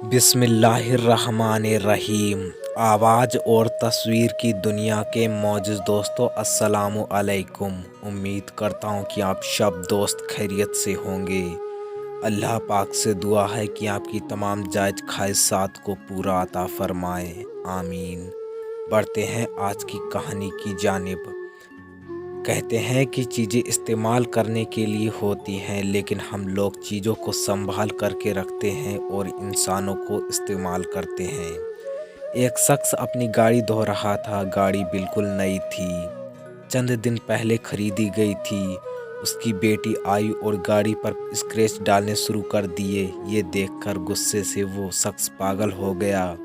बिस्मिल्लाहिर्रहमानिर्रहीम। आवाज़ और तस्वीर की दुनिया के मौजूद दोस्तों, अस्सलामु अलैकुम। उम्मीद करता हूँ कि आप सब दोस्त खैरियत से होंगे। अल्लाह पाक से दुआ है कि आपकी तमाम जायज़ ख्वाहिशात को पूरा अता फरमाए, आमीन। बढ़ते हैं आज की कहानी की जानिब। कहते हैं कि चीज़ें इस्तेमाल करने के लिए होती हैं, लेकिन हम लोग चीज़ों को संभाल करके रखते हैं और इंसानों को इस्तेमाल करते हैं। एक शख्स अपनी गाड़ी धो रहा था। गाड़ी बिल्कुल नई थी, चंद दिन पहले खरीदी गई थी। उसकी बेटी आई और गाड़ी पर स्क्रैच डालने शुरू कर दिए। ये देखकर गुस्से से वो शख्स पागल हो गया।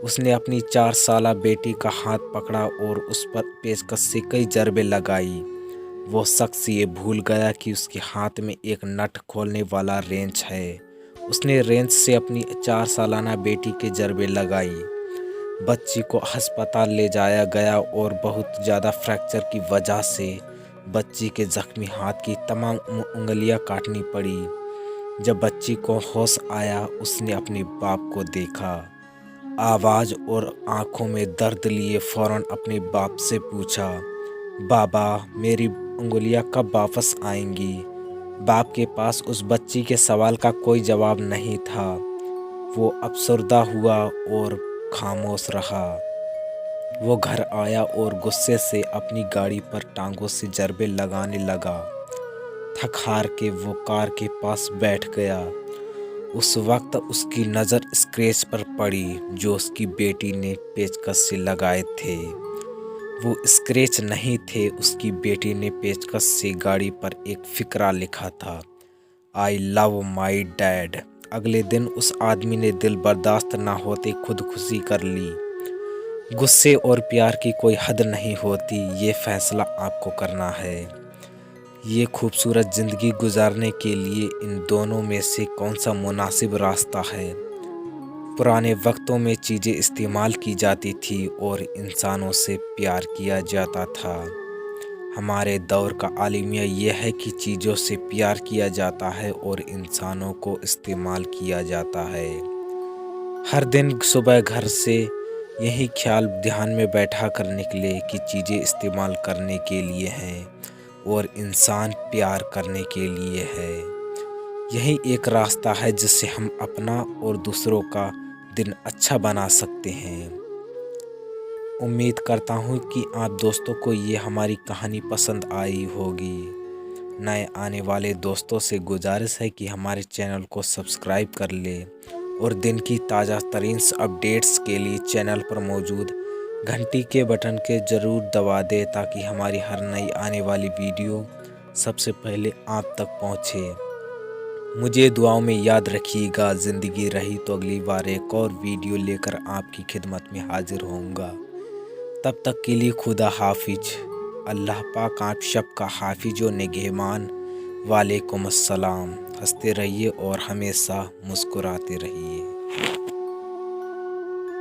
उसने अपनी 4 साला बेटी का हाथ पकड़ा और उस पर पेचकस से कई ज़रबे लगाई। वो शख्स ये भूल गया कि उसके हाथ में एक नट खोलने वाला रेंच है। उसने रेंच से अपनी 4 सालाना बेटी के ज़रबे लगाई। बच्ची को अस्पताल ले जाया गया और बहुत ज़्यादा फ्रैक्चर की वजह से बच्ची के ज़ख्मी हाथ की तमाम उंगलियां काटनी पड़ी। जब बच्ची को होश आया, उसने अपने बाप को देखा। आवाज़ और आंखों में दर्द लिए फ़ौरन अपने बाप से पूछा, बाबा, मेरी उंगलियां कब वापस आएंगी? बाप के पास उस बच्ची के सवाल का कोई जवाब नहीं था। वो अफसरदा हुआ और खामोश रहा। वो घर आया और गुस्से से अपनी गाड़ी पर टांगों से ज़रबे लगाने लगा। थक हार के वो कार के पास बैठ गया। उस वक्त उसकी नज़र स्क्रैच पर पड़ी जो उसकी बेटी ने पेचकस से लगाए थे। वो स्क्रैच नहीं थे, उसकी बेटी ने पेचकस से गाड़ी पर एक फ़िक्रा लिखा था, आई लव माई डैड। अगले दिन उस आदमी ने दिल बर्दाश्त ना होते खुदकुशी कर ली। गुस्से और प्यार की कोई हद नहीं होती, ये फ़ैसला आपको करना है। ये खूबसूरत ज़िंदगी गुजारने के लिए इन दोनों में से कौन सा मुनासिब रास्ता है? पुराने वक्तों में चीज़ें इस्तेमाल की जाती थी और इंसानों से प्यार किया जाता था। हमारे दौर का आलिमिया ये है कि चीज़ों से प्यार किया जाता है और इंसानों को इस्तेमाल किया जाता है। हर दिन सुबह घर से यही ख्याल ध्यान में बैठा कर निकले कि चीज़ें इस्तेमाल करने के लिए हैं और इंसान प्यार करने के लिए है। यही एक रास्ता है जिससे हम अपना और दूसरों का दिन अच्छा बना सकते हैं। उम्मीद करता हूँ कि आप दोस्तों को ये हमारी कहानी पसंद आई होगी। नए आने वाले दोस्तों से गुजारिश है कि हमारे चैनल को सब्सक्राइब कर ले और दिन की ताज़ा तरीन अपडेट्स के लिए चैनल पर मौजूद घंटी के बटन के ज़रूर दबा दे ताकि हमारी हर नई आने वाली वीडियो सबसे पहले आप तक पहुँचे। मुझे दुआओं में याद रखिएगा। ज़िंदगी रही तो अगली बार एक और वीडियो लेकर आपकी खिदमत में हाजिर होऊंगा। तब तक के लिए खुदा हाफिज। अल्लाह पाक आप सब का हाफिज व निगहबान। वालेकुम अस्सलाम। हंसते रहिए और हमेशा मुस्कुराते रहिए।